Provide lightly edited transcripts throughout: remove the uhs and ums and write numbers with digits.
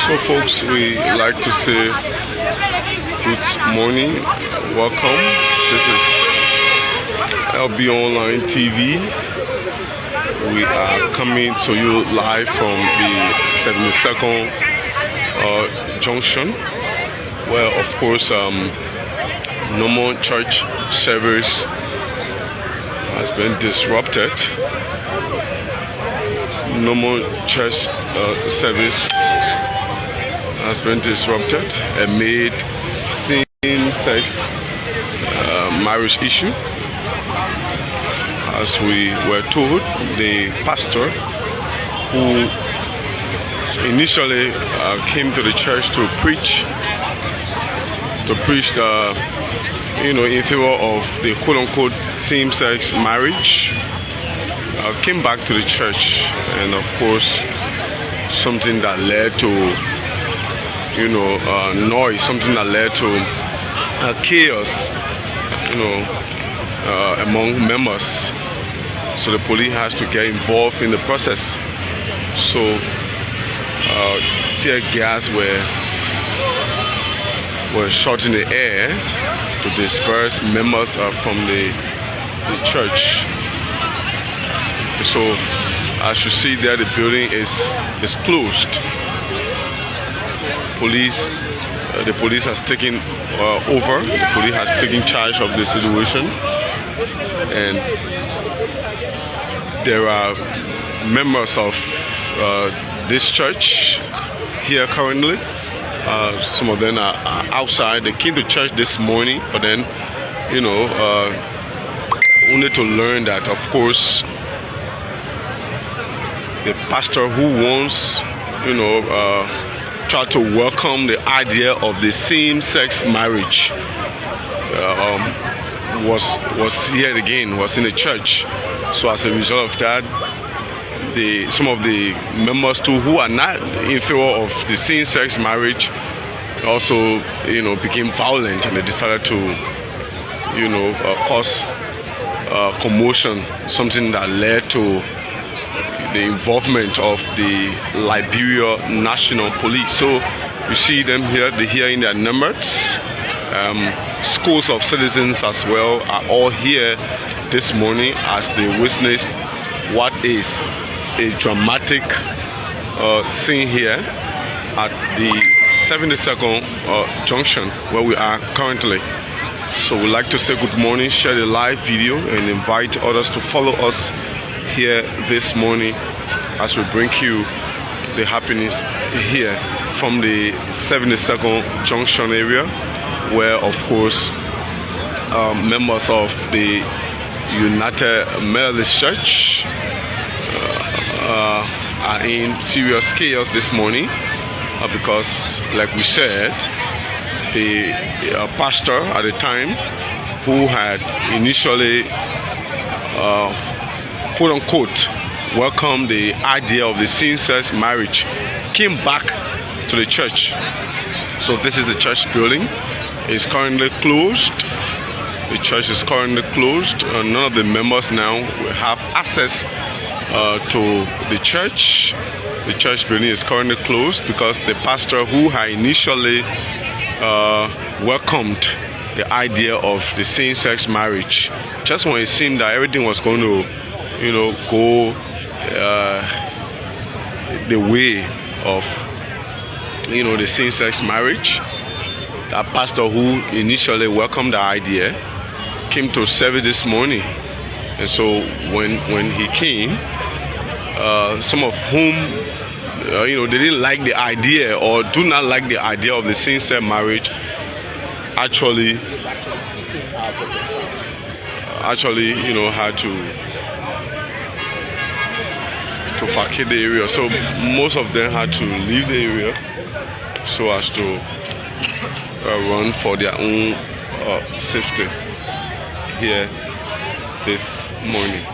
So folks, we like to say good morning, welcome. This is LB Online TV. We are coming to you live from the 72nd junction, where of course normal church service has been disrupted. Normal church service has been disrupted amid same-sex marriage issue. As we were told, the pastor who initially came to the church to preach in favor of the quote-unquote same-sex marriage, came back to the church, and of course something that led to noise, something that led to chaos among members. So the police has to get involved in the process. So tear gas were shot in the air to disperse members from the church. So as you see there, the building is closed. The police has taken over. The police has taken charge of the situation, and there are members of this church here currently. Some of them are outside. They came to church this morning, but then only to learn that, of course, the pastor who once tried to welcome the idea of the same-sex marriage was here again, was in the church. So as a result of that, some of the members too who are not in favor of the same-sex marriage also became violent, and they decided to cause commotion, something that led to the involvement of the Liberia National Police. So you see them here, here in their numbers. Schools of citizens as well are all here this morning as they witnessed what is a dramatic scene here at the 72nd junction where we are currently. So we'd like to say good morning, share the live video, and invite others to follow us here this morning as we bring you the happenings here from the 72nd junction area, where of course members of the United Methodist Church are in serious chaos this morning because, like we said, the pastor at the time who had initially quote-unquote welcomed the idea of the same-sex marriage came back to the church. So this is the church building. It's currently closed. The church is currently closed. None of the members now will have access to the church. The church building is currently closed because the pastor who had initially welcomed the idea of the same-sex marriage, just when it seemed that everything was going to go the way of the same-sex marriage, that pastor who initially welcomed the idea came to service this morning. And so when he came, some of whom they didn't like the idea or do not like the idea of the same-sex marriage actually had to vacate the area. So most of them had to leave the area so as to run for their own safety here this morning.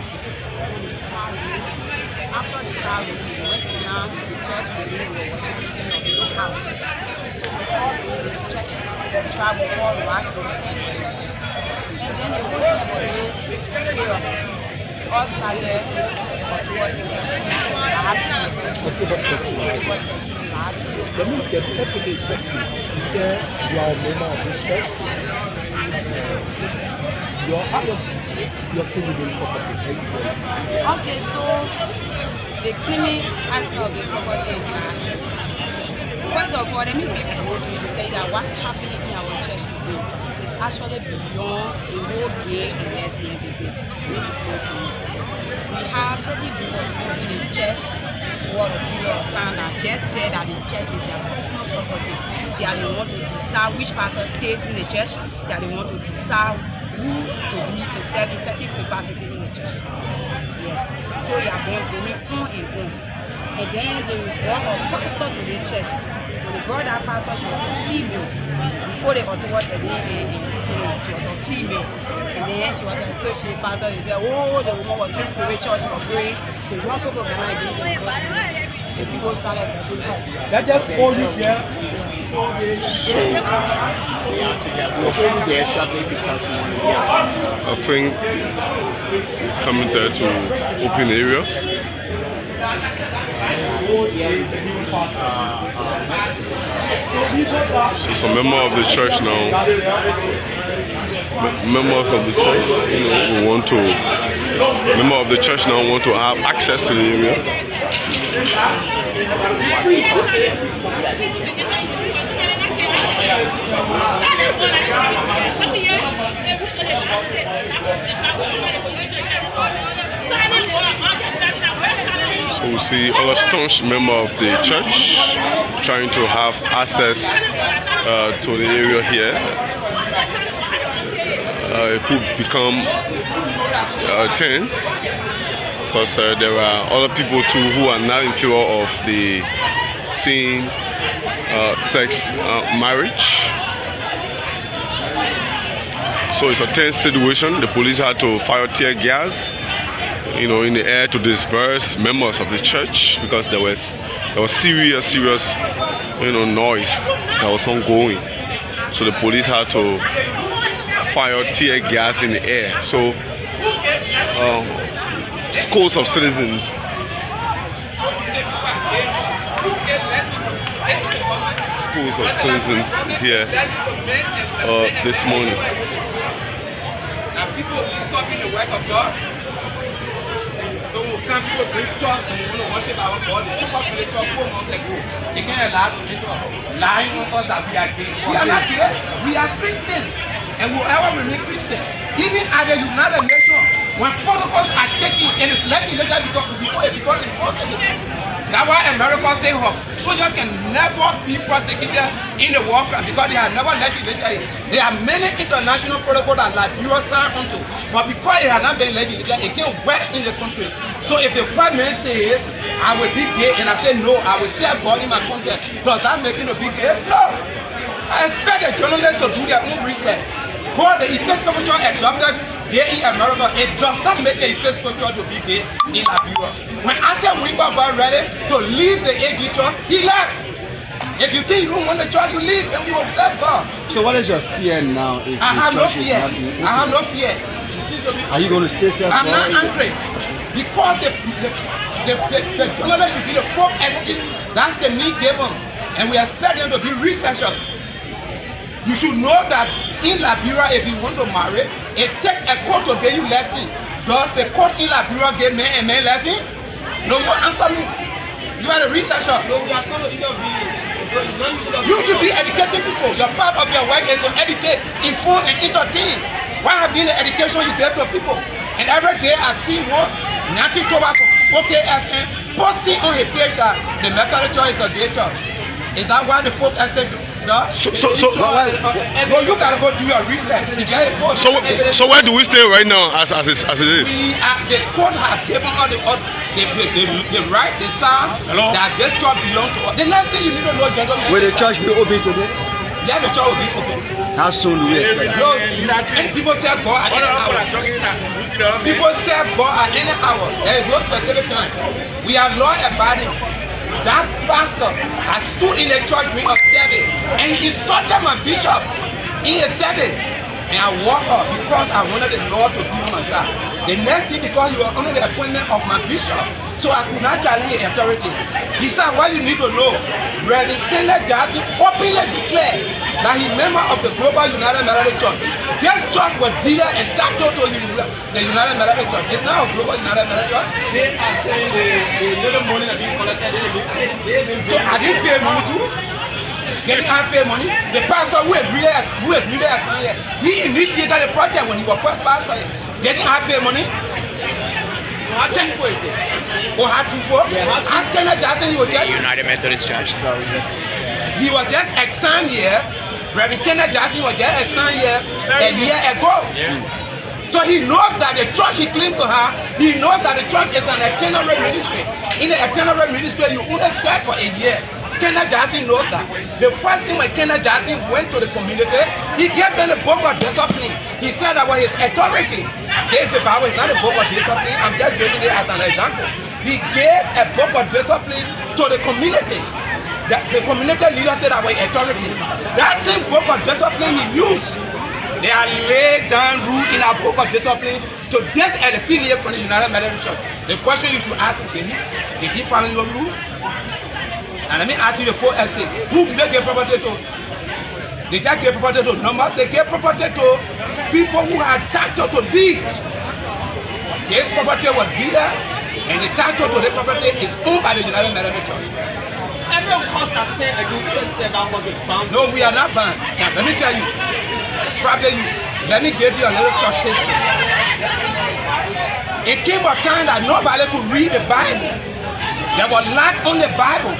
All started October 13th last year. That means the people they expect you say you are a member of this church. Your criminal property. Okay, so the criminal aspect of the property is that first of all, let me be bold to tell you that what's happening in our church today is actually beyond the whole gay and lesbian business. We have certain people in the church who are of time that just feel that the church is their personal property. They are the one to decide which pastor stays in the church. They are the one to decide who to serve in certain capacity in the church. Yes. So they are going on and on. And then they brought a pastor to the church. When they brought that pastor, she was a female. Before they got towards the name and listening, she was a female. And then she was an associate pastor. They said, oh, the woman was too spiritual, she was praying. They walked over the night. The people started That just all this year. So they are together. They're shortly because I think coming there to open area. So some members of the church now, members of the church, members of the church now want to have access to the area. So we see all the staunch members of the church trying to have access to the area here. It could become tense because there are other people too who are not in favor of the same-sex marriage. So it's a tense situation. The police had to fire tear gas, in the air to disperse members of the church because there was serious, noise that was ongoing. So the police had to fire tear gas in the air. So scores of citizens here this morning. Now people disturbing the work of God. So some people bring trust and they want to worship our God. They took up the church 4 months ago. They can't allow to lying on us that we are gay. We are not gay. We are Christians. And whoever remain Christian, even at the United Nations, when protocols are taken and it's legislated before it becomes enforceable. That's why America say soldiers can never be prosecuted in the war because they have never legislated it. There are many international protocols that Liberia signed onto, but because it has not been legislated, it can't work in the country. So if the white man say, I will be gay, and I say no, I will serve God in my country, does that make it a big gay? No. I expect the journalists to do their own research. But the Episcopal Church adopted here in America, it does not make the Episcopal Church to be gay in Liberia. When Ansel Wingo got ready to leave the AG church, he left. If you think you don't want the church, you leave and we will serve God. So what is your fear now? I have no fear. I have no fear. Are you going to stay safe? I'm not angry because the journalist should be the folk estate. That's the need given, and we expect them to be researchers. You should know that in Liberia, if you want to marry, it takes a court to get you lesbian. Does the court in Liberia get men and men lesbian? No, you answer me. You are the researcher. You should be educating people. Your part of your work is to educate, inform, and entertain. Why have been the education you give to people? And every day I see one Nancy Tobacco, OKFN, posting on his page that the Methodist Church is a gay church. Is that why the folk estate? No, you gotta go do your research. So where do we stay right now as it is? The court has given us the right, the sound that this church belongs to us. The next thing you need to know, gentlemen. Will the church be open today? Yeah, the church will be open. How soon do we expect that? And people serve God at any hour. People serve God at any hour. There is no specific time. We are law abiding. That pastor has stood in the church during a service and he insulted my bishop in a service. And I walked up because I wanted the Lord to give my side. The next thing, because he was under the appointment of my bishop, so I could not challenge the authority. He said, what you need to know, Reverend Kenneth Jackson openly declared that he's member of the Global United Methodist Church. This church was dealer and title to the United Methodist Church. It's now a Global United Methodist Church. They are saying the little money that being collected, so I didn't pay money too. They didn't have pay money. The pastor who is really a son here, he initiated the project when he was first pastor here. They didn't have pay money. how check for it? Or had to for? Ask Kenneth Jackson, he will tell you. United Methodist Church. He was just ex-son here. Reverend Kenneth Jackson was just ex-son here a year ago. Yeah. So he knows that the church he claimed to have, he knows that the church is an itinerant ministry. In the itinerant ministry, you only serve for a year. Kenneth Jackson knows that. The first thing when Kenneth Jackson went to the community, he gave them the book of discipline. He said that was his authority. This is the Bible, it's not a book of discipline. I'm just giving it as an example. He gave a book of discipline to the community. The community leader said that was authority. That same book of discipline he used. They are laid down rule in our book of discipline to disaffiliate from the United Methodist Church. The question you should ask is, did he follow your rule? And let me ask you the full estate. Who did they give property to? They just gave property to numbers. They gave property to people who had title to deeds. This property was deeded, and the title to the property is owned by the United Methodist Church. Everyone must have said against us said that was bound. No, we are not banned. Now, let me tell you. Probably you. Let me give you a little church history. It came a time that nobody could read the Bible. There was lack on the Bible.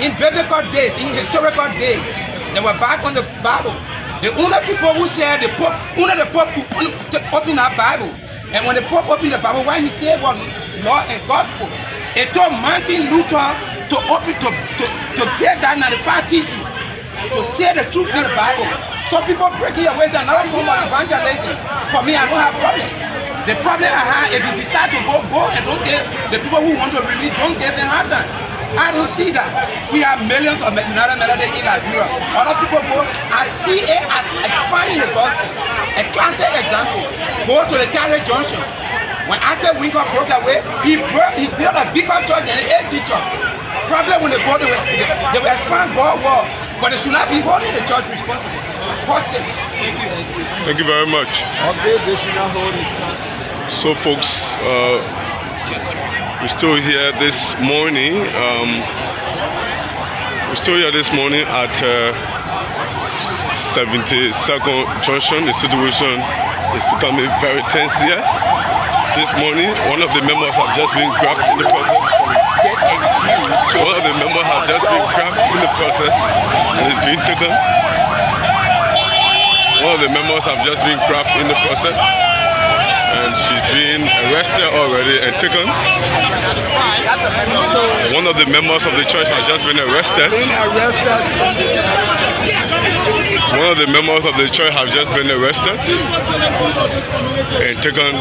In biblical days, in historical days, they were back on the Bible. The only people who said the Pope, only the Pope could open that Bible. And when the Pope opened the Bible, what he said was law and gospel. It told Martin Luther to open to get that 95 thesis, to say the truth in the Bible. So people breaking away is another form of evangelism. For me, I don't have problem. The problem I have, if you decide to go and don't give the people who want to believe, don't give them hard time. I don't see that. We have millions of United Methodist in Liberia. Other people go. I see it as expanding the gospel. A classic example. Go to the carriage junction. When I said Winkle broke away, he built a bigger church than an 80 church. Probably when they go, they will expand God war, but they should not be holding the church responsible. Hostage. Thank you very much. So, folks, we're still here this morning. We're still here this morning at 72nd Junction. The situation is becoming very tense here. This morning, one of the members have just been grabbed in the process. One of the members have just been grabbed in the process and is being taken. One of the members have just been grabbed in the process, and she's been arrested already and taken. One of the members of the church has just been arrested. One of the members of the church have just been arrested and taken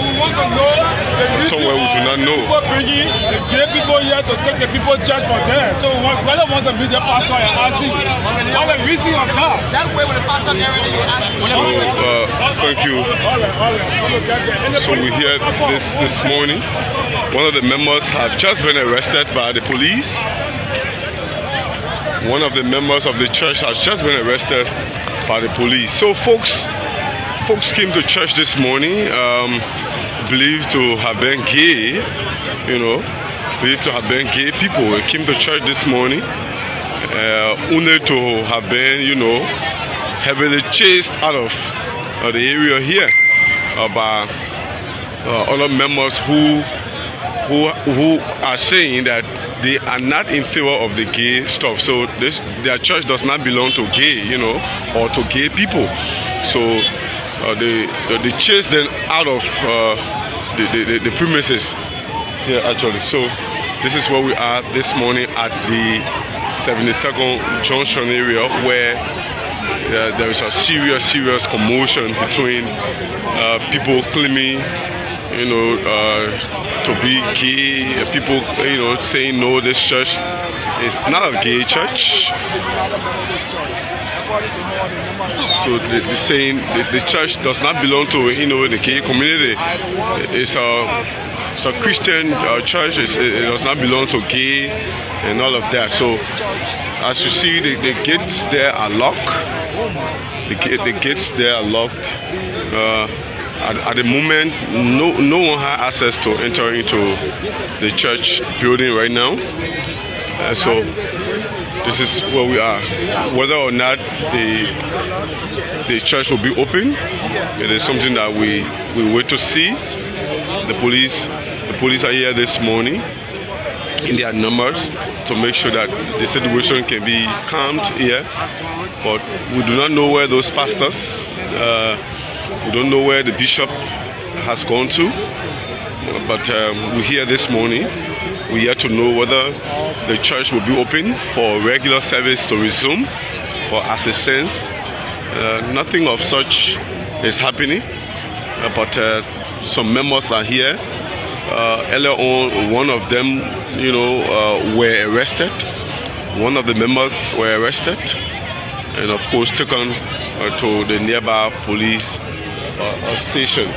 somewhere we do not know. People here to take the people church for them. So whether want to meet the pastor and ask him, what the reason of that? That way when the pastor there and you ask. So thank you. So we hear this morning. One of the members have just been arrested by the police. One of the members of the church has just been arrested by the police. So folks came to church this morning, believed to have been gay, believed to have been gay people. They came to church this morning, only to have been, heavily chased out of the area here by other members who are saying that they are not in favor of the gay stuff. So their church does not belong to gay, or to gay people. So they chase them out of the premises here actually. So this is where we are this morning at the 72nd Junction area, where there is a serious commotion between people claiming to be gay, people saying no, this church is not a gay church. So they're saying the church does not belong to the gay community. It's a Christian church. It does not belong to gay and all of that. So as you see, the gates there are locked. The gates there are locked. At the moment, no one has access to enter into the church building right now. So this is where we are. Whether or not the church will be open, it is something that we wait to see. The police are here this morning in their numbers to make sure that the situation can be calmed here. But we do not know where those pastors, we don't know where the bishop has gone to. But we're here this morning. We're here to know whether the church will be open for regular service to resume or assistance. Nothing of such is happening, but some members are here. Earlier on, one of them, were arrested. One of the members were arrested and, of course, taken to the nearby police station.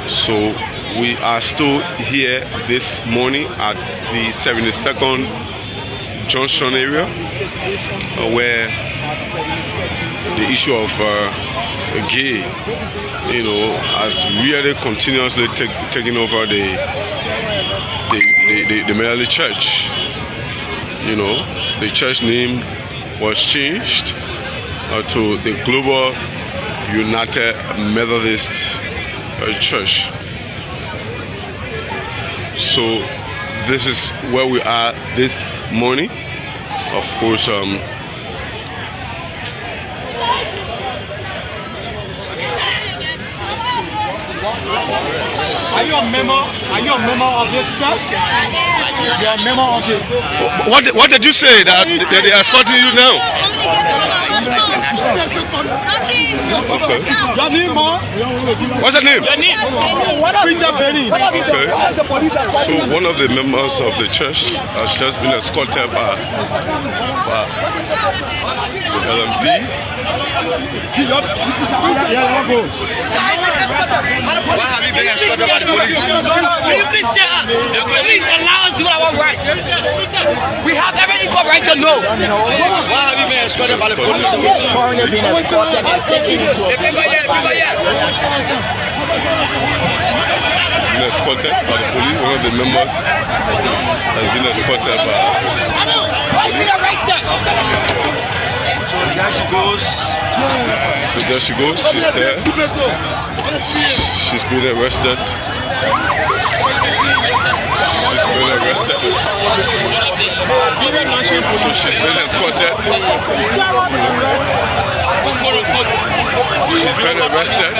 So we are still here this morning at the 72nd Junction area, where the issue of gay, has really continuously taken over the Maryland church. The church name was changed to the Global United Methodist Church. So this is where we are this morning. Of course, Are you a member? Are you a member of this church? You are a member of this. What did you say that they are escorting you now? Okay. Your name, ma? What's your name? Your name? Okay. So one of the members of the church has just been escorted by LMB. Why have you been escorted by the police? Can you please tell us? The police allow us to do our right. We have every equal right to know. Why have you been escorted by the police? Foreigner being escorted and taken into a Been escorted by the police. One of the members has been escorted by. Why is it arrested? There she goes. So there she goes. She's there. She's been arrested. She's been arrested. So she's been escorted. She's been arrested.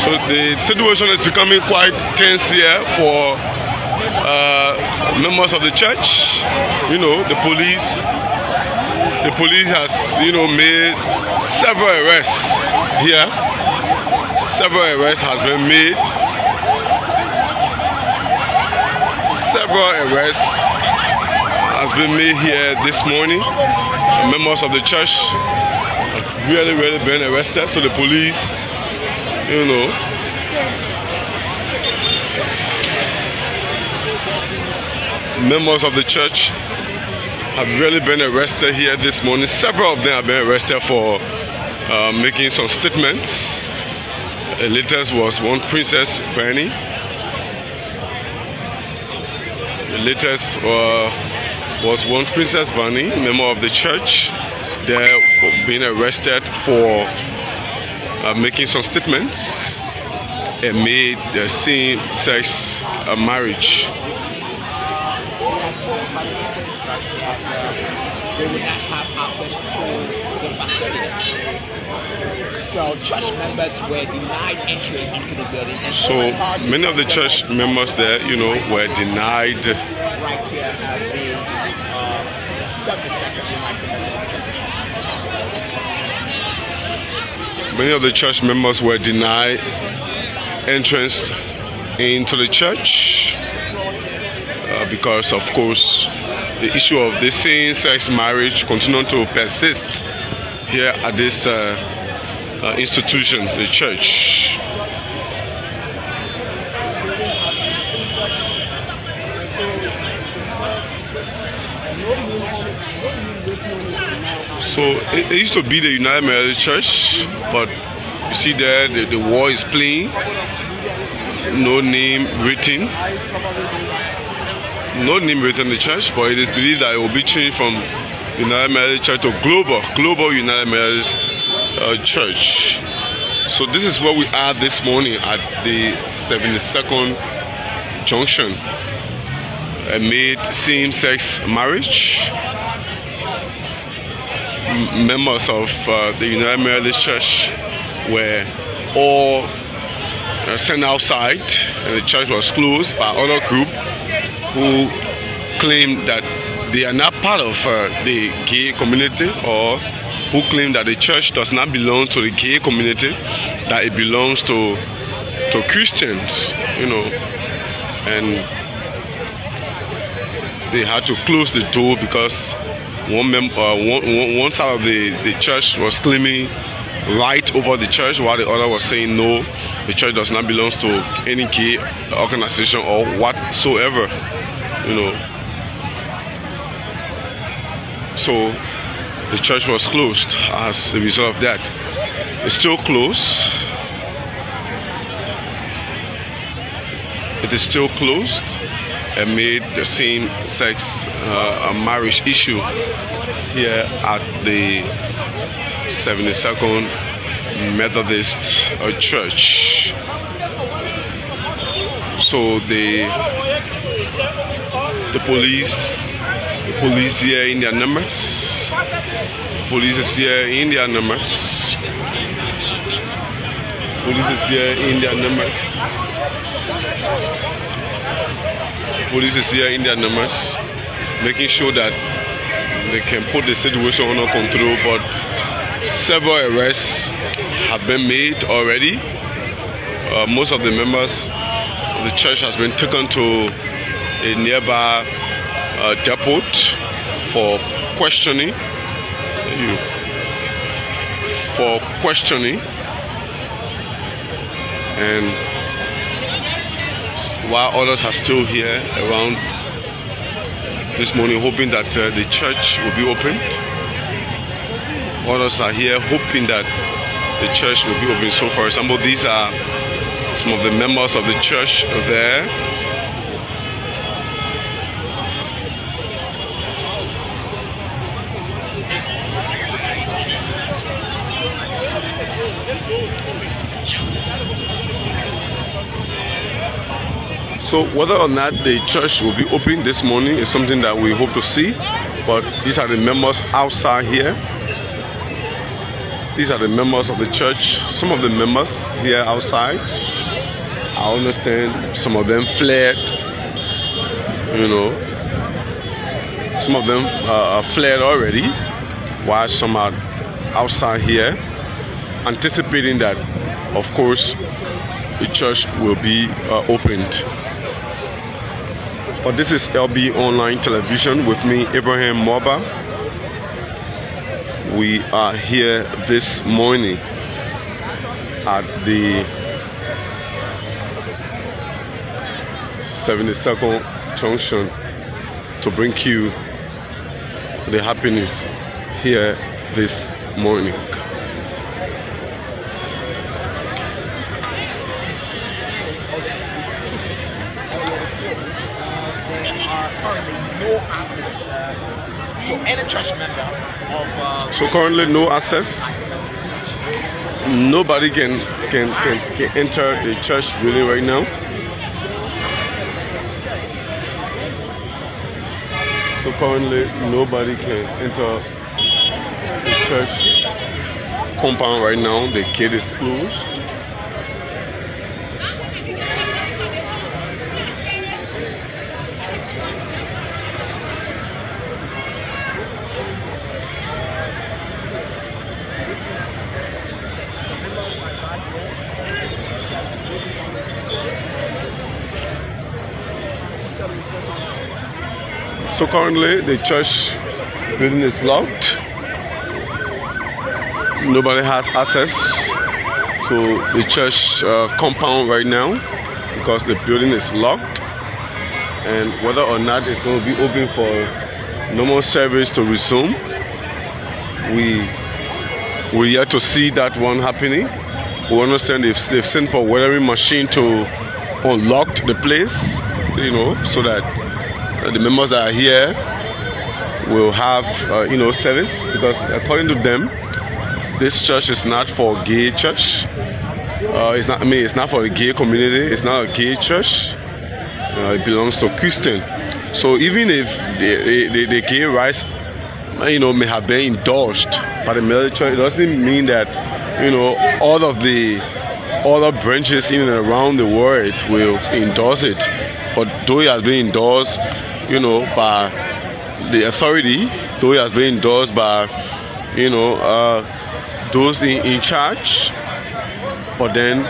So the situation is becoming quite tense here for members of the church. The police has made several arrests here. Several arrests has been made. Several arrests has been made here this morning. Members of the church have really been arrested. So the police, members of the church have really been arrested here this morning. Several of them have been arrested for making some statements. The latest was one Princess Bernie. The latest was one Princess Bernie, member of the church. They're being arrested for making some statements and made the same-sex marriage. They would not have access to the facility. So church members were denied entry into the building. And so many of the church members there, were denied. Right here at the 72nd United Methodist Church. Many of the church members were denied entrance into the church because, of course, the issue of the same-sex marriage continued to persist here at this institution, the church. So it used to be the United Methodist Church, but you see there the wall is plain, no name written. No name written in the church, but it is believed that it will be changed from United Methodist Church to Global United Methodist Church. So this is where we are this morning at the 72nd junction amid same-sex marriage. Members of the United Methodist Church were all sent outside, and the church was closed by other group who claim that they are not part of the gay community, or who claim that the church does not belong to the gay community, that it belongs to Christians, you know, and they had to close the door because one side of the church was claiming right over the church, while the other was saying no, the church does not belong to any gay organization or whatsoever, you know. So the church was closed as a result of that. It's still closed. It is still closed amid the same-sex marriage issue here at the 72nd Methodist Church. So the police here in their numbers. Police is here in their numbers. Police is here in their numbers. Police is here in their numbers, making sure that they can put the situation under control. But several arrests have been made already. Most of the members of the church has been taken to a nearby depot for questioning. And while others are still here around this morning, hoping that the church will be opened. Others are here hoping that the church will be open. So, for example, these are some of the members of the church there. So whether or not the church will be open this morning is something that we hope to see. But these are the members outside here. These are the members of the church. Some of the members here outside, I understand some of them fled. You know, some of them fled already, while some are outside here, anticipating that, of course, the church will be opened. But this is LB Online Television with me, Abraham Moba. We are here this morning at the 72nd junction to bring you the happenings here this morning. No access to any church member of so currently no access. Nobody can enter the church building right now. So currently nobody can enter the church compound right now. The gate is closed. So currently the church building is locked. Nobody has access to the church compound right now because the building is locked, and whether or not it's going to be open for normal service to resume, we're yet to see that one happening. We understand they've sent for weathering machine to unlock the place, so that the members that are here will have service, because according to them, this church is not for gay church. It's not for the gay community. It's not a gay church. It belongs to Christian. So even if the gay rights, may have been endorsed by the military, it doesn't mean that, all of the other branches in and around the world will endorse it. But though it has been endorsed, by the authority, though it has been endorsed by, those in charge, but then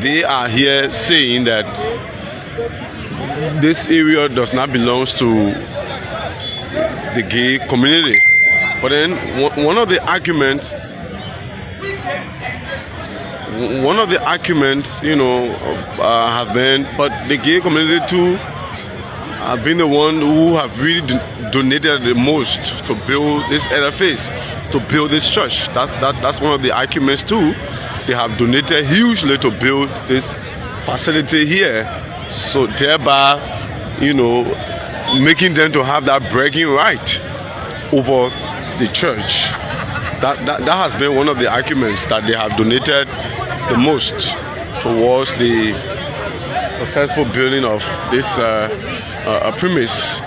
they are here saying that this area does not belong to the gay community. But then one of the arguments, have been, but the gay community too have been the one who have really donated the most to build this edifice, to build this church. That's one of the arguments too. They have donated hugely to build this facility here, so thereby, making them to have that bragging right over the church. That has been one of the arguments, that they have donated the most towards the successful building of this premise.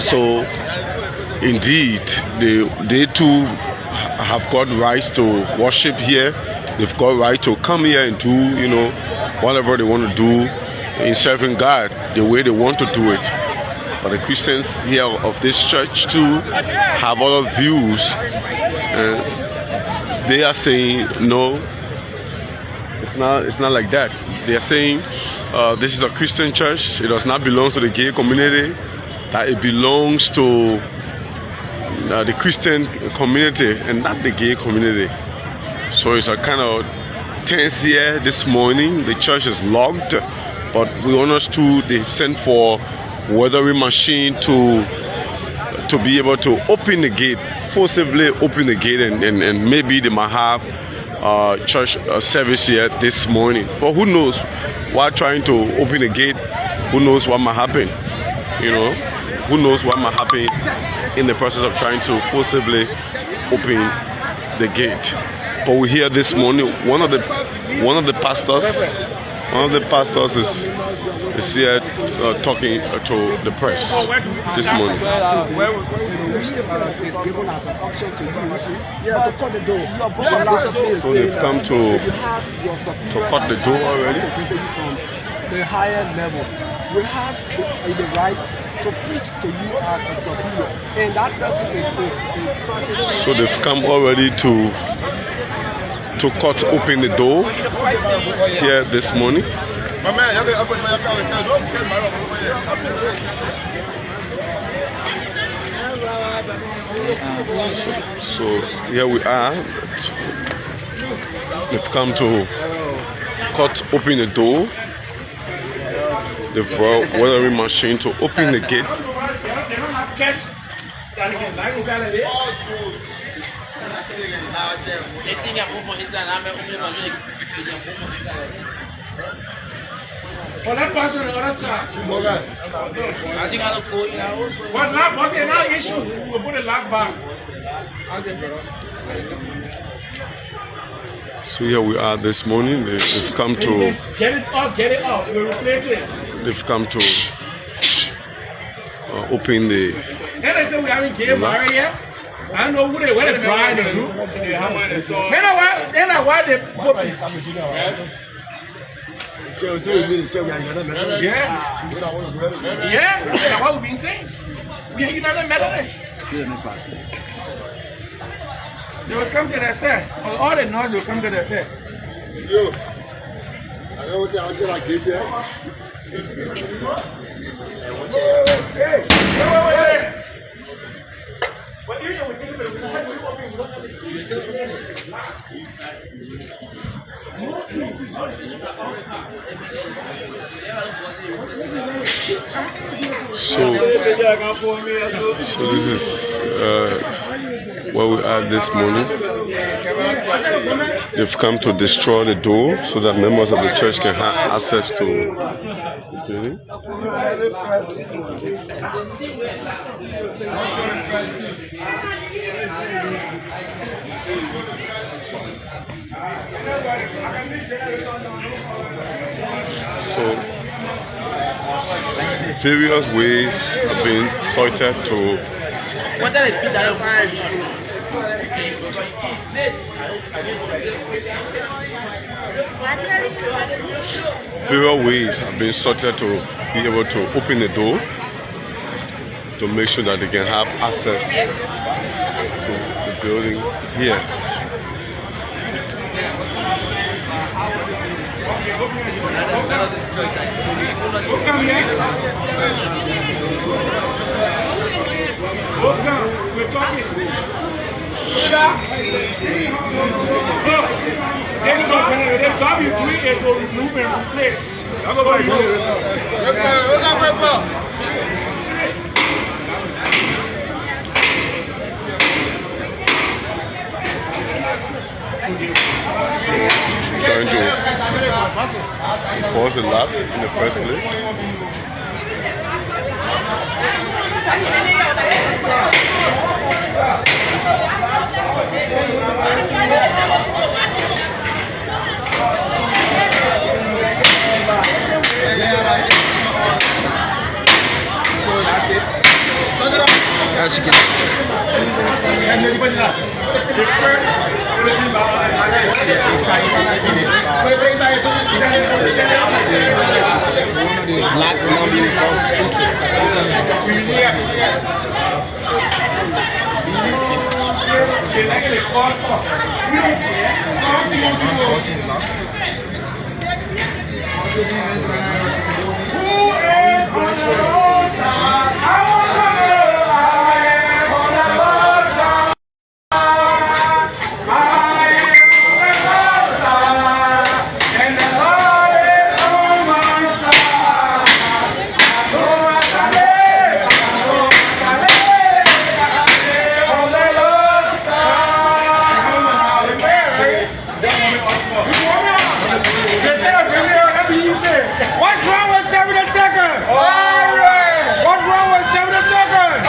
So indeed, they too have got rights to worship here. They've got right to come here and do whatever they want to do in serving God the way they want to do it. But the Christians here of this church too have other views. They are saying no, it's not like that. They are saying this is a Christian church. It does not belong to the gay community. That it belongs to the Christian community and not the gay community. So it's a kind of tense here this morning. The church is locked, but we understood they've sent for weathering machine to be able to open the gate, forcibly open the gate, and maybe they might have church service here this morning. But who knows? While trying to open the gate, who knows what might happen? Who knows what might happen in the process of trying to forcibly open the gate. But we hear this morning one of the pastors is here talking to the press this morning. So they've come to cut the door already. The higher level, we have the right to preach to you as a superior, and that person is so they've come already to cut open the door here this morning. So here we are. They've come to cut open the door. They've brought weathering machine to open the gate. Well, that person on the other side. I think I'll go in. What not? What's the now issue? We'll put a lock back. So here we are this morning. They've come to get it off. We'll replace it. They've come to open the. And they say we haven't gay married yet. I don't know who they were. The bride and who. Then why they put it. Yeah, that's what we've been saying. We are not Methodist. They will come to their sense. All the noise will come to their sense. Yo, I don't say I'll like this here. So this is where we are this morning. They've come to destroy the door so that members of the church can have access to the building. So various ways have been sorted to be able to open the door to make sure that they can have access to the building here. Trying to pause the lab in the first place. So that's it. That's it. What's wrong with 70 seconds? What's wrong with 70 seconds?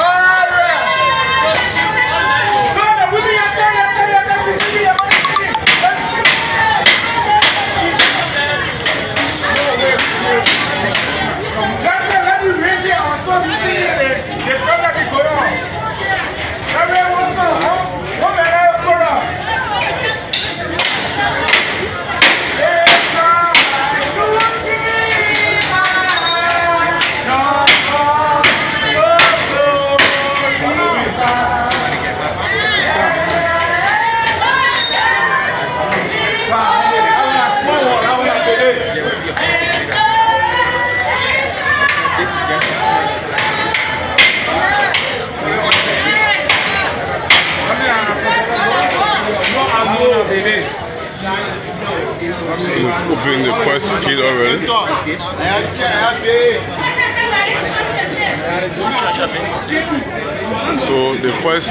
Let me raise it on so you see the problem is going on. Everyone's on. What the hell is going on? So we've opened the first gate already. So the first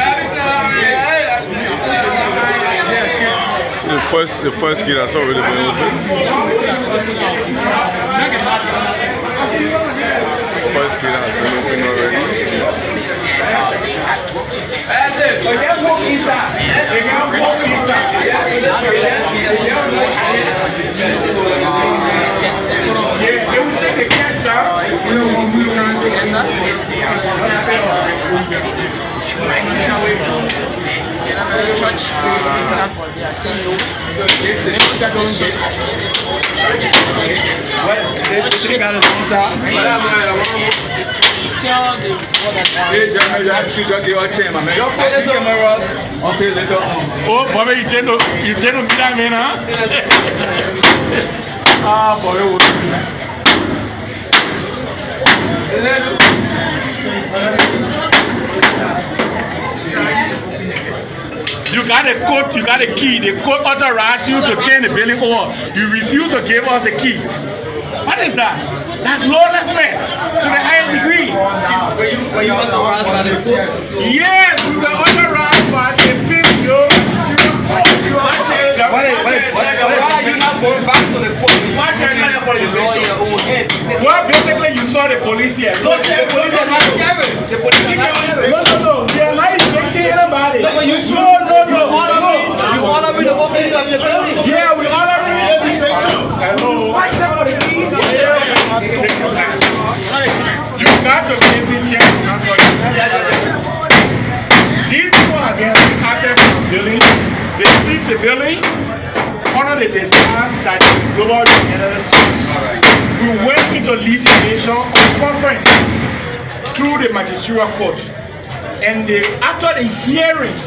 gate has already been opened. The first gate has been opened already. Oh, Bobby, you tend to be that man, huh? Ah, boy. You got a code, you got a key. The code authorized you to turn the building over. You refuse to give us a key. What is that? That's lawlessness to the highest degree. Were you authorized by the court? Yes, we were authorized by the people. Why are you not going back to the court? Well, basically, you saw the police here. No, the police are not scared. The police are not scared. No. They are not expecting anybody. No. You honor the opening of the building. Yeah, we honor it. Hello. You got to give me check. These people are getting access to the building. They see the building. Honor the desires that the global Methodist. We went into litigation on conference through the magisterial court, and after the hearing,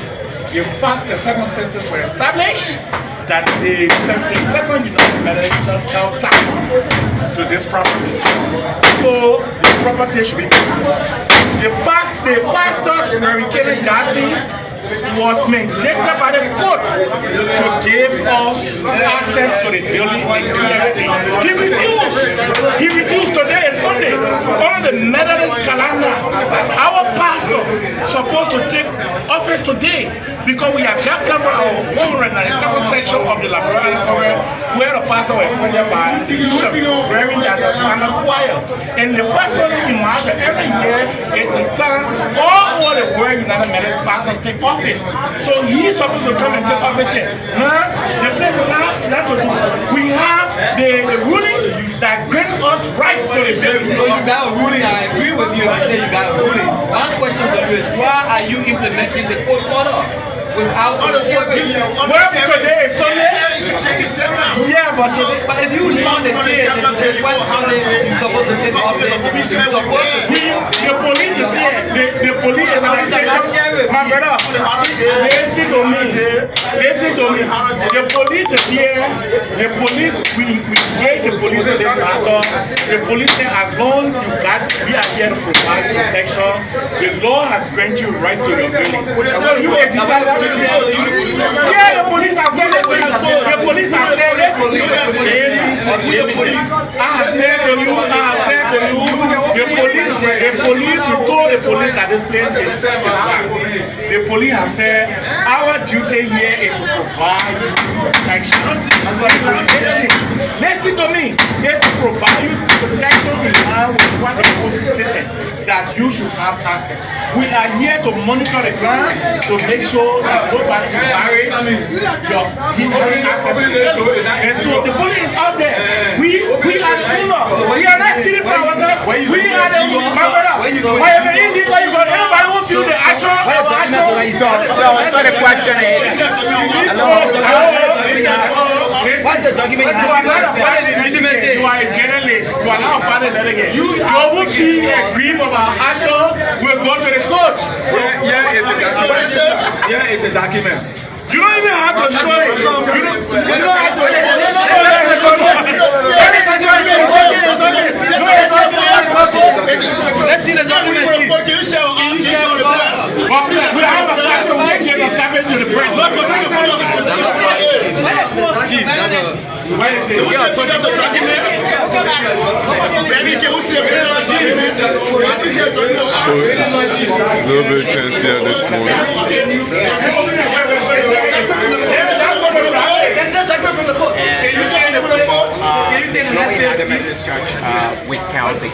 the facts and circumstances were established that the 72nd United Methodist Church held title to this property. So the property should be given to us. The pastor, Mary Kelly Darcy, was mandated by the court to give us access to the building and do everything. He refused. He refused. Today is Sunday. On the Methodist calendar, our pastor is supposed to take office today because we have just covered our 197th section of the Liberia where the pastor was appointed by the bishop, wearing that standard choir. And the first Sunday in March every year is the time all over the world United Methodist pastors take office. So he's supposed to come and take office here. The place we have to do. We have the rulings that grant us right to the building. So you got a ruling. I agree with you. I say you got a ruling. One question to you is why are you implementing the court order without the sheriff? Well, today is Sunday. Yeah, but if you saw the case, the first Sunday you're supposed to take office. You're supposed to. The police is here. The police is here. My brother, listen to me. The police is here. The police, we engage the police in this matter. The police say as long as we are here to provide protection, the law has granted you right to your building. So you decide that. Yeah, the police have said it. The police have said it. I have said to you, the police, you told the police that this place is bad. The police have said, our duty here is to provide you protection. Listen to me. It's to provide you protection in line with what the police stated, that you should have access. We are here to monitor the ground to make sure that nobody is embarrassed. Your access. And so the police is out there. We are the owner. We are not stealing for ourselves. We are the owner. Wherever illegal you go, everybody will feel the action. So the question is, What's the document? You are not a part of the legitimacy. You are a journalist. You are not a part of the delegate. You will see a brief of our action. We'll go to the court. here is a document. You don't even have to show it. You don't have to. Let's see the document. We have a class of next year of cabinet to the press. Chief, So it's a little bit tense here this morning. The Methodist Church withheld the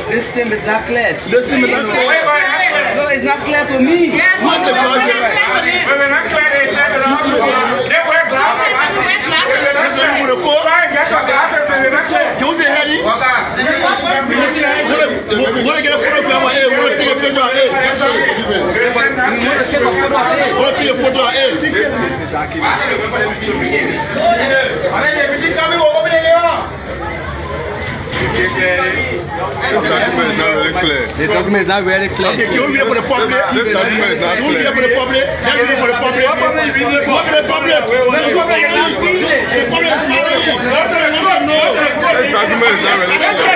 This thing is not clear. This thing is not clear. No, it's not clear to me. What's the project? Can we say Henny? Want to get a photo of A? Want to take a picture of A? Want to take a photo of A? This is the document. This document is not really clear. The document is not very clear. Okay, can we read for the public? This document is not Can we read for clear. the public? Let me read for the public. What for the public? Let's go for the public. The public is not ready. This document is not really clear.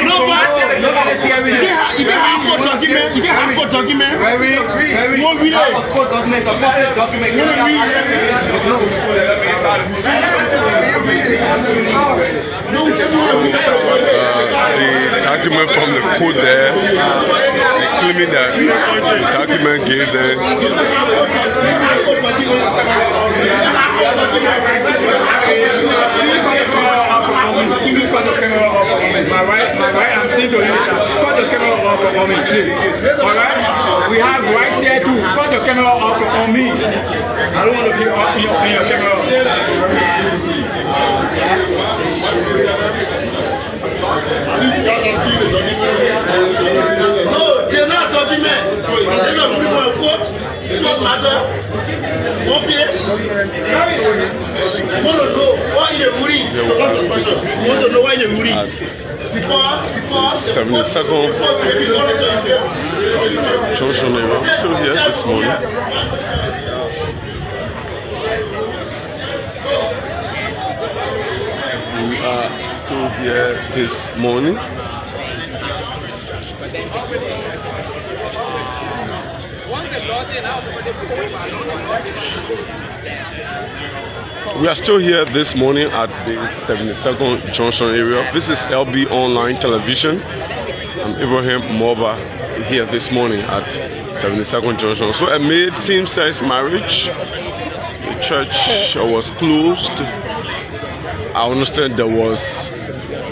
No, but you can have four documents. You can have four documents. You won't read it. Document. You won't read it. The document from the court there, claiming that the document gave them my right, I'm saying to you, cut the camera off on me, please. Alright? We have right here too. Cut the camera off on me. I don't want to be off in your camera. No, they're not document. They're not people in court. It's not matter. One place. You want to know why in the Muri? You want to know why in the Muri? Because 72nd Junction area. Still here this morning. We are still here this morning. We are still here this morning at the 72nd Junction area. This is LB Online Television. I'm Ibrahim Moba here this morning at 72nd Junction. So amid same-sex marriage, the church was closed. I understand there was,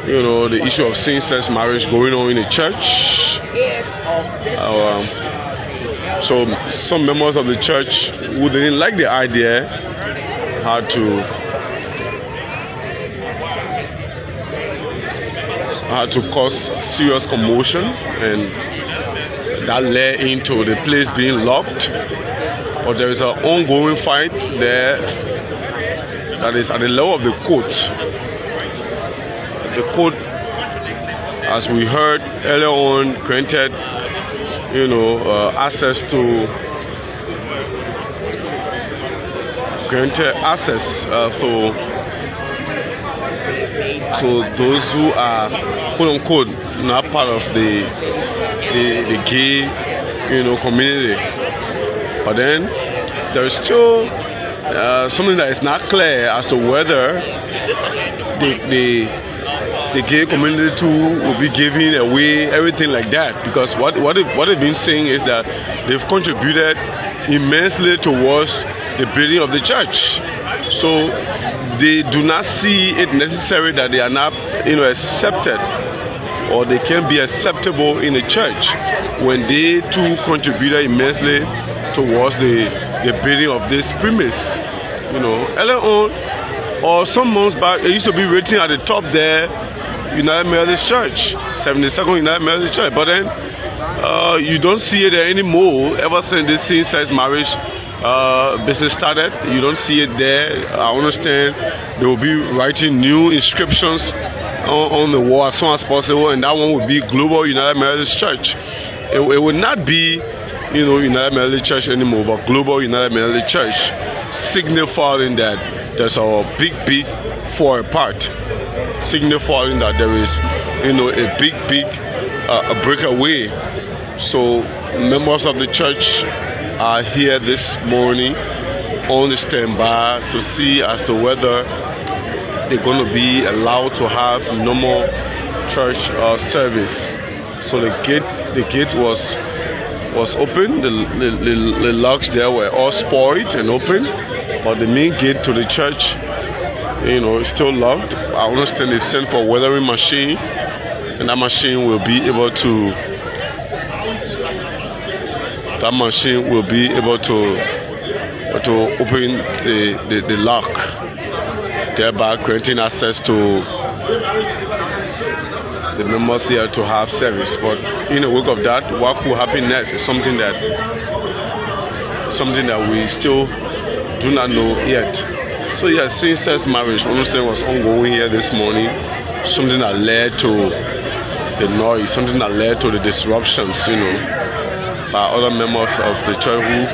the issue of same-sex marriage going on in the church. So some members of the church who didn't like the idea had to cause serious commotion, and that led into the place being locked. But there is an ongoing fight there that is at the level of the court. The court, as we heard earlier on, granted access to those who are quote unquote not part of the gay community. But then there is still something that is not clear as to whether the gay community too will be giving away everything like that, because what they've been saying is that they've contributed immensely towards the building of the church. So they do not see it necessary that they are not accepted, or they can be acceptable in the church when they too contributed immensely towards the building of this premise. Earlier on, or some months back, it used to be written at the top there, United Methodist Church, 72nd United Methodist Church. But then you don't see it there anymore. Ever since this same-sex marriage business started, you don't see it there. I understand they will be writing new inscriptions on the wall as soon as possible, and that one would be Global United Methodist Church. It would not be United Methodist Church anymore, but Global United Methodist Church, signifying that there's a big for a part, signifying that there is a big a breakaway. So members of the church are here this morning on the standby to see as to whether they're going to be allowed to have normal church service. So the gate was open. The locks there were all spoiled and open, but the main gate to the church, is still locked. I understand they've sent for a weathering machine, and that machine will be able to open the lock, thereby granting access to the members here to have service. But in the wake of that, what will happen next is something that we still do not know yet. So yes, same-sex marriage, understand, was ongoing here this morning. Something that led to the noise, something that led to the disruptions, by other members of the church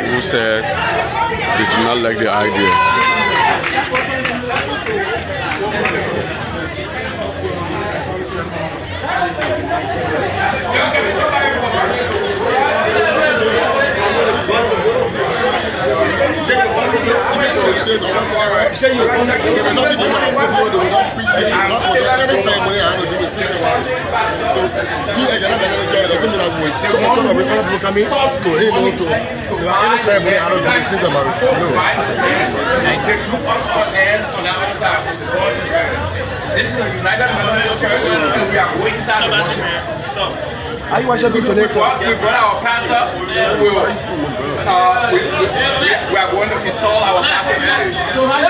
who said they do not like the idea. hear you. This is the United Methodist Church, and we are going inside the worship. Are you worshiping today, sir? We brought our pastor. We are going to install our pastor. So how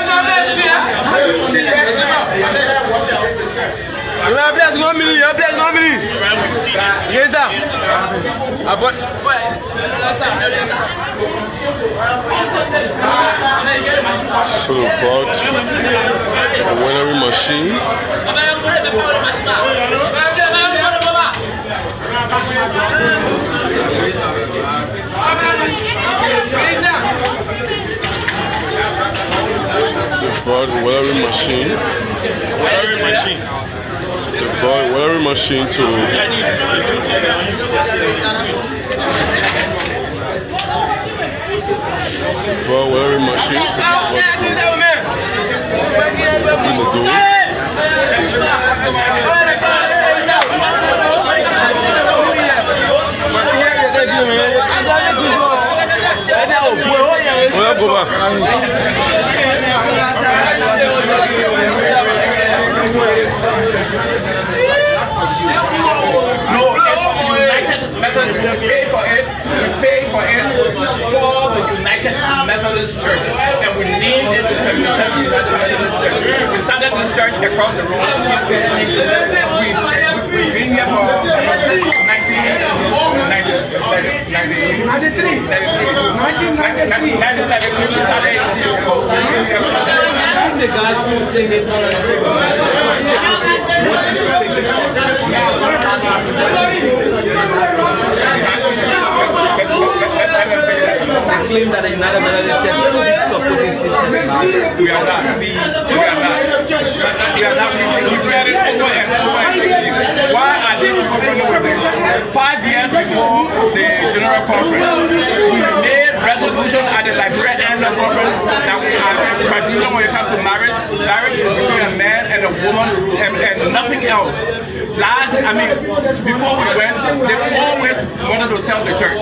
So we brought a winnowing machine. They brought a winnowing machine. They brought a winnowing machine to go Methodist, we pay for it. We pay for it for the United Methodist Church, and we named it the 77th United Methodist Church. We started this church across the road. We've been here for claim that the United Methodist Church is supporting systems. We are not. We are not. We said it over and over again. Why are they running with this? 5 years before the General Conference, we made resolution at the Liberia Annual Conference that we are particular when it comes to marriage. Marriage is between a man and a woman and nothing else. Before we went, they always wanted to sell the church.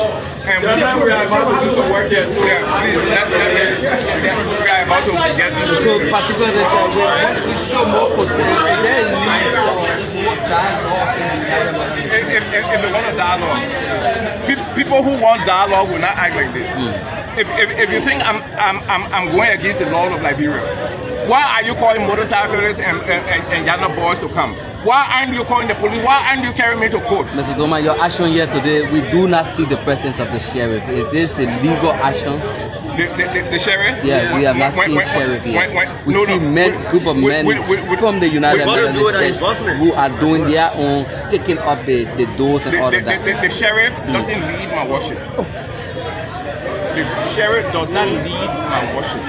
And we are about to do some work here. So we are about to get to so particularly what is the more possibility? There is more dialogue if they want a dialogue. People who want dialogue will not act like this. If you think I'm going against the law of Liberia, why are you calling motorcyclists and Ghana boys to come? Why aren't you calling the police? Why aren't you carrying me to court? Mr. Doma, your action here today, we do not see the presence of the sheriff. Is this a legal action? The sheriff? Yeah, we have not seen sheriff here. We see group of men from the United Methodist Church who are doing their own, taking up the doors and all of that. The sheriff doesn't lead my worship. The sheriff does not lead my worship.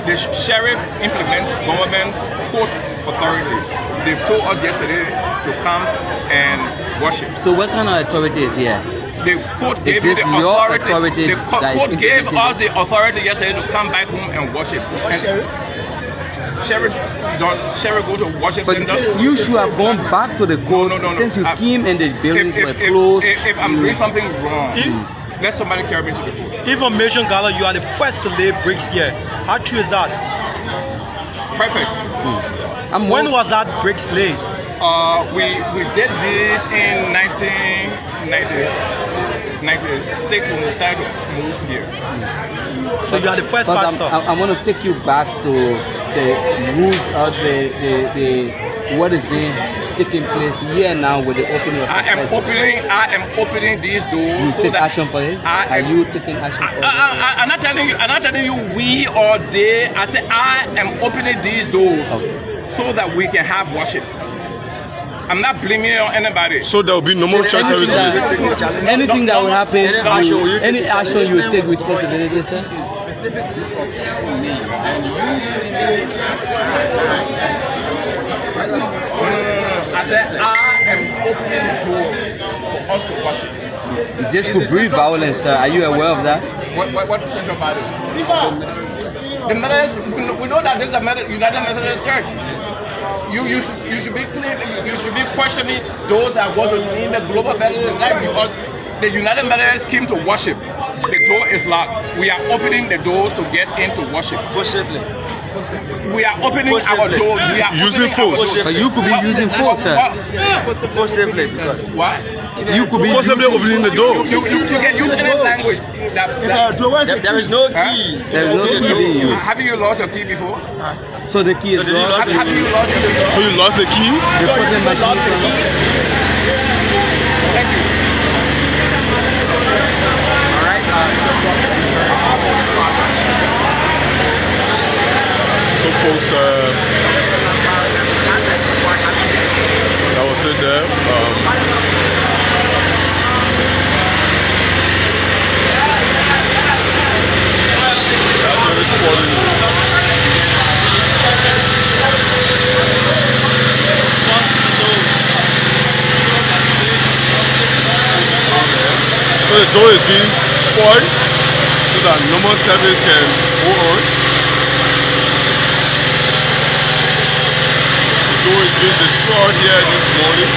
The sheriff implements government court authority. They've told us yesterday to come and worship. So what kind of authority is here? The court gave me the authority. The court gave us the authority yesterday to come back home and worship. Sheriff go to worship centers. You should have gone back to the court since you came and the buildings were closed. If I'm doing something wrong, let somebody carry me to the court. Information Gala, you are the first to lay bricks here. How true is that? Perfect. When was that bricks laid? We did this in 1996 when we started to move here. So you are the first pastor. I want to take you back to the rules of the what is being taking place here now with the opening of the I am opening these doors. You take action for it? Are you taking action for it? I'm not telling you we or they. I say I am opening these doors so that we can have worship. I'm not blaming it on anybody. So there will be no more church service. Anything that will happen, any action you will take responsibility, sir? I said I am opening the door for us to worship. This could bring violence, sir. Are you aware of that? What is about it? The Methodist, we know that this is a United Methodist Church. You should be clear. You should be questioning those that want to lead the global Methodist life, because the United Methodists came to worship. The door is locked. We are opening the doors to get into worship. Forcibly. We are opening our doors. We are using force. But you could be using force, sir. Forcibly. What? You could be forcibly opening the door. You can use any language. There is no key. There is no key. Haven't you lost your key before? So the key is lost. Have you lost your key? So you lost the key? They put the machine. Thank you. All right. So folks, that was it there. So the door is being spoiled so that normal service can go on. The door is being destroyed here this morning.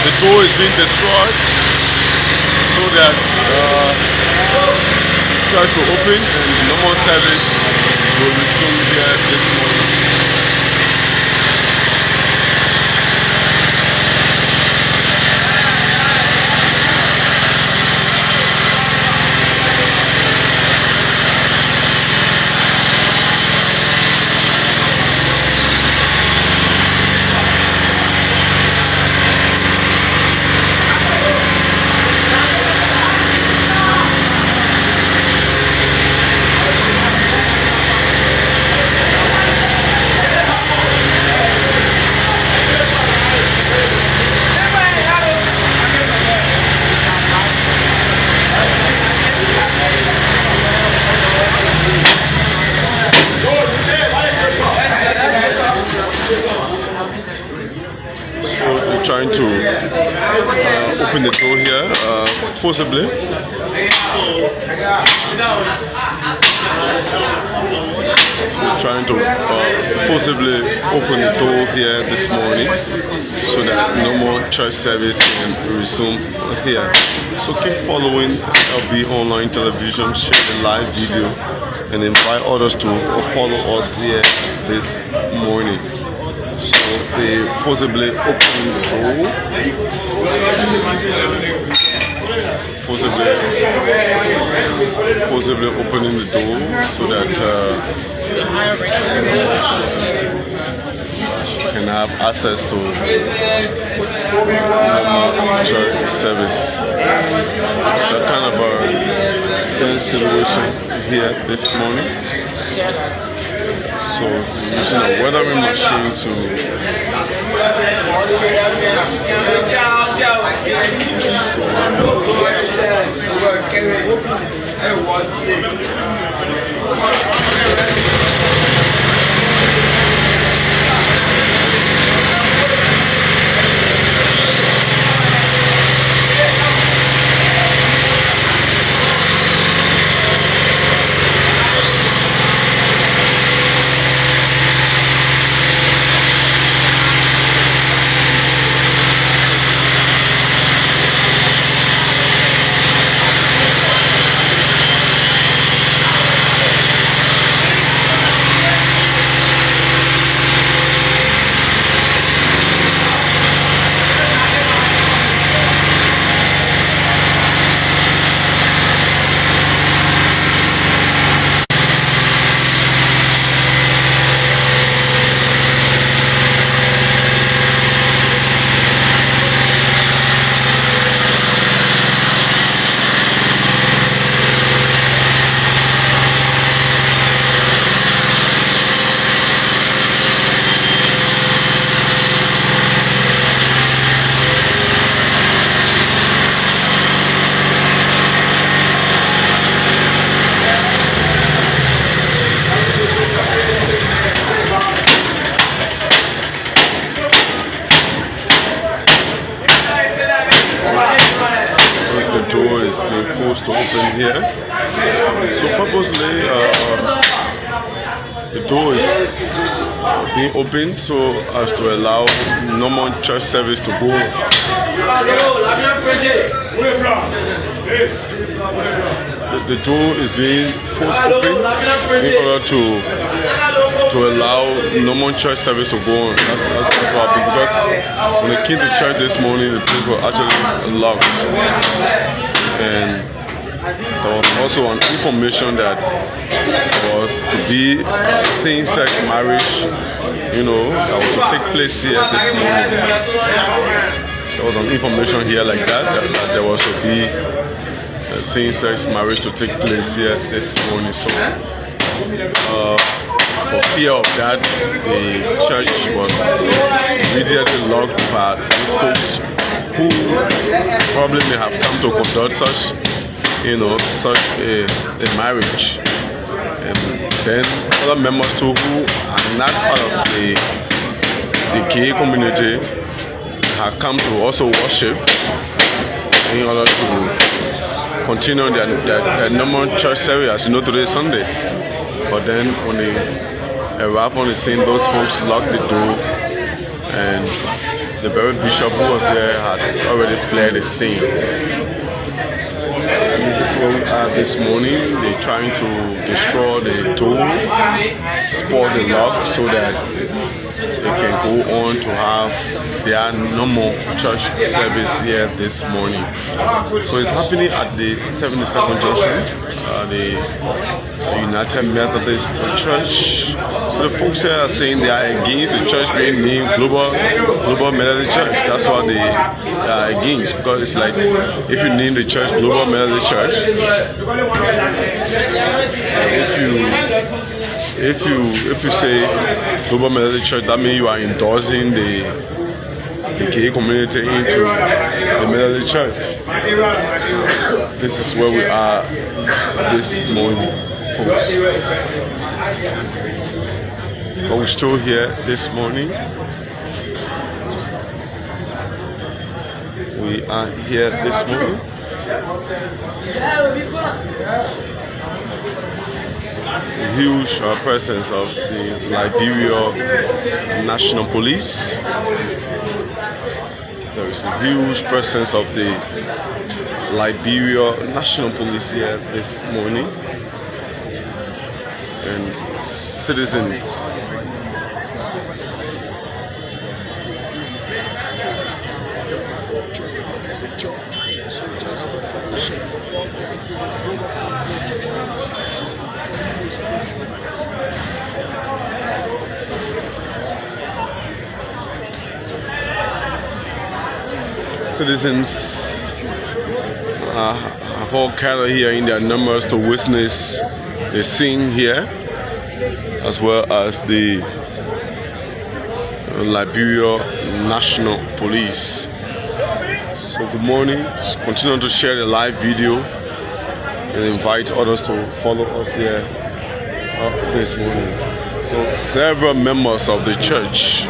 The door is being destroyed so that church will open and normal service will resume here this morning. Trying to open the door here forcibly. We're trying to forcibly open the door here this morning so that no more church service can resume here. So keep following LB Online Television, share the live video, and invite others to follow us here this morning. So they forcibly open the door. Forcibly opening the door so that can have access to normal church service. It's a kind of a tense situation here this morning. So using a weathering machine to being opened so as to allow normal church service to go on. The door is being forced open in order to allow normal church service to go on. That's what happened, because when they came to church this morning, the place was actually locked. And there was also an information that was to be same-sex marriage, that was to take place here this morning. There was an information here like that there was to be same-sex marriage to take place here this morning. So, for fear of that, the church was immediately locked by these folks who probably may have come to conduct such a marriage. And then other members too who are not part of the gay community have come to also worship in order to continue their normal church service. Today is Sunday. But then when they arrived on the scene, those folks locked the door, and the very bishop who was there had already fled the scene. This is where we are this morning. They're trying to destroy the door, spoil the lock, so that they can go on to have their normal church service here this morning. So it's happening at the 72nd Junction, the United Methodist Church. So the folks here are saying they are against the church being named Global Methodist Church. That's what they are against, because it's like, if you name the church Global Methodist Church, if you say Global Methodist Church, that means you are endorsing the gay community into the Methodist Church. So this is where we are this morning, folks. But we're still here this morning. We are here this morning. The huge presence of the Liberia National Police. There is a huge presence of the Liberia National Police here this morning, and citizens. Citizens have all gathered here in their numbers to witness the scene here, as well as the Liberia National Police. So good morning. Continue to share the live video and invite others to follow us here this morning. So several members of the church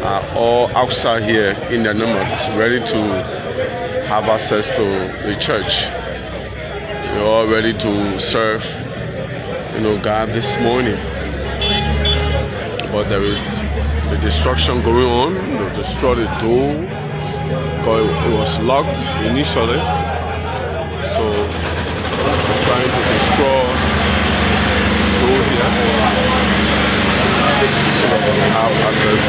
are all outside here in their numbers, ready to have access to the church. They're all ready to serve, God this morning. But there is the destruction going on. They destroyed the door because it was locked initially. So they're trying to destroy the door here so that they can have access.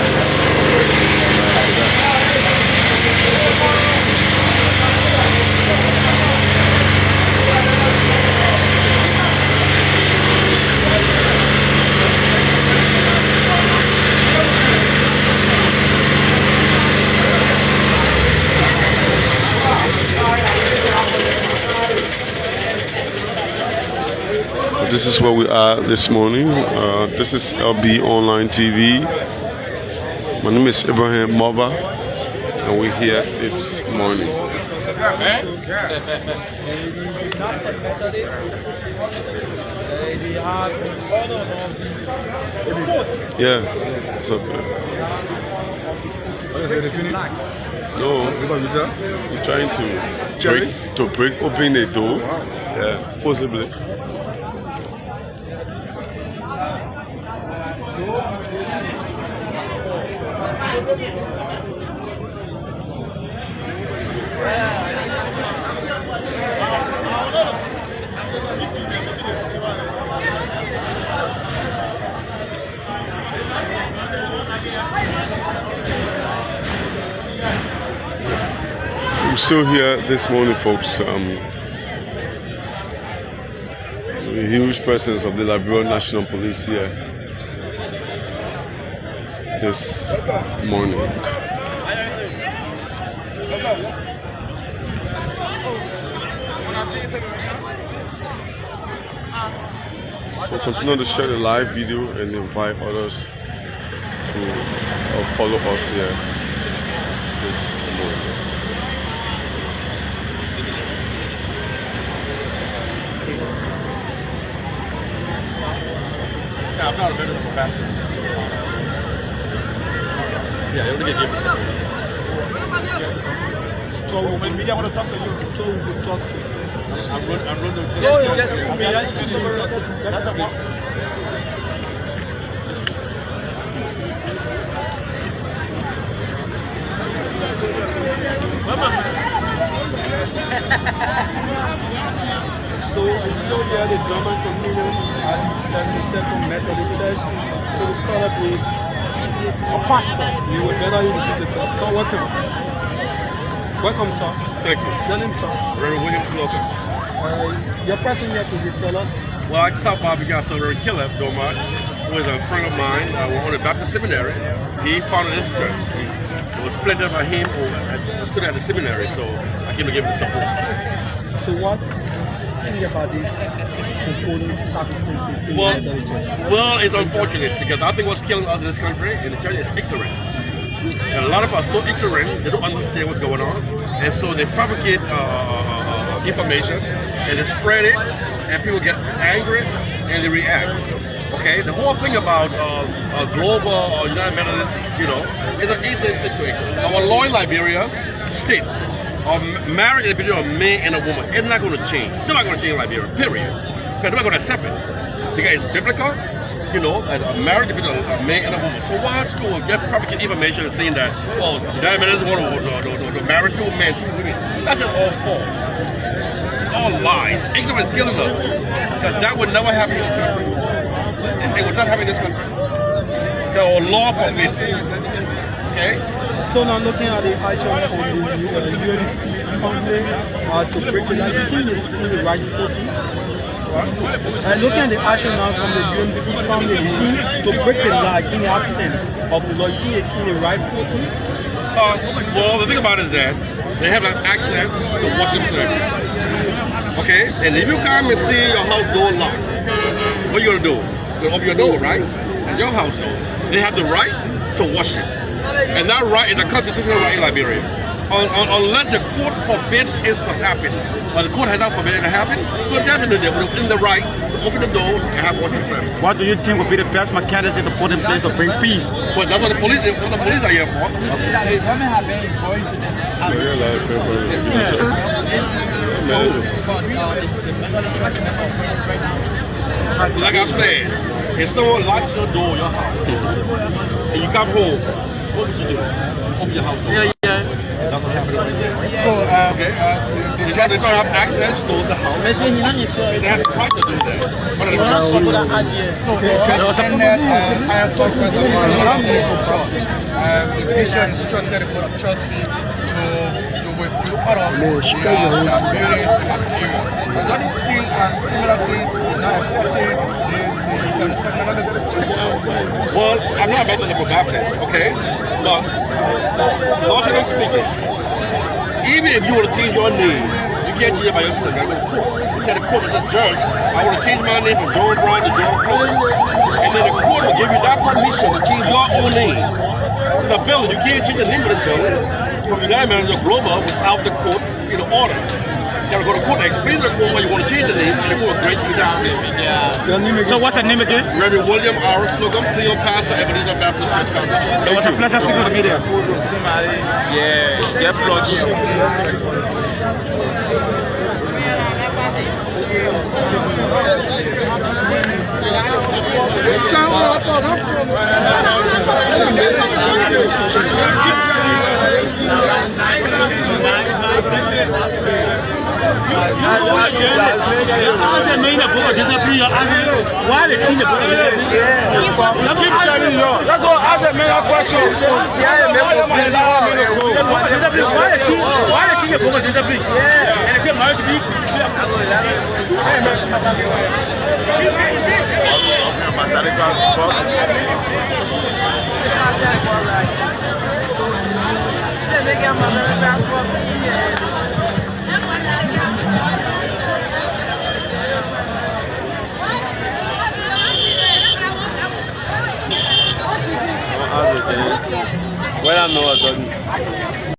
This is where we are this morning. This is LB Online TV. My name is Ibrahim Moba, and we're here this morning. Yeah. What's up, man? No, we're trying to break open the door. Yeah, forcibly. We're still here this morning, folks. A huge presence of the Liberia National Police here this morning. So continue to share the live video and invite others to follow us here this morning. I'm not a member of the pastor. Yeah, they're going to give me something. So when media want to talk to you, so we will talk to you. I'm running. No, just me. That's So we still hear the drama continue at the 72nd Methodist Church. So we started with a pastor. You would better introduce yourself. So welcome. Welcome, sir. Thank you. Your name, sir? Reverend William Slocum. Your person here to tell us. Well, I just stopped by because Reverend Caleb Domart, who is a friend of mine, went to the Baptist Seminary. He founded this church. It was planted by him who stood at the seminary, so I came to give him support. So what do you think about this component circumstances in the church? Well, it's unfortunate because I think what's killing us in this country in the church is ignorance. And a lot of us are so ignorant, they don't understand what's going on, and so they fabricate information and they spread it, and people get angry and they react. Okay, the whole thing about global or United Methodist, is an easy situation. Our law in Liberia states marriage is between a man and a woman. It's not going to change. It's not going to change in Liberia, period. Because they're not going to accept it. Because it's biblical, as a marriage between a man and a woman. So why school get fabricate information and saying that, United Methodist want to marry two men, two women? That's just all false. It's all lies. Ignorance is killing us. Because that would never happen in this country. It would not happen in this country. There are law forbid. Okay? So now looking at the action of the UNC family to break the law, you think it's in the right footing? Looking at the action now from the UNC family, you think to break the law in the absence of the law, you think it's in the right footing? Well, the thing about it is that they have access to worship service. Okay? And if you come and see your house door locked, what are you going to do? You're going to open your door, right? At your household. They have the right to worship. And that right is a constitutional right in Liberia. Unless the court forbids it to happen, or the court has not forbidden it to happen, so definitely they will in the right to open the door and have worship service. What do you think would be the best mechanism to put in place to bring peace? Well, that's what the police are here for. You see that the government have been involved in Like I said, if someone locks your door in your house and you come home, what would you do? Open your house door. Yeah. That's what happened right there. So, the church don't have access to the house. They have the right to do that. But so I have talked with the church. The commission instructed the board of trustees to review all of the buildings and materials. Another thing, similar thing, is not affecting well, I'm not about to the Baptist, okay? But, logically speaking, even if you were to change your name, you can't change it by yourself. You go to court. You tell the court as a judge, I want to change my name from John Brown to John Crow. And then the court will give you that permission to change your own name. The building, you can't change the name of this building from United Methodist Global without the court order. You gotta go to court and explain to the court why you want to change the name, and the court will grant you that. So what's the name again? Reverend William R. Slocum, Senior Pastor, Ebenezer Baptist Church Foundation. It was a pleasure speaking to the media. Yeah, get plugged. Why the team Well, I know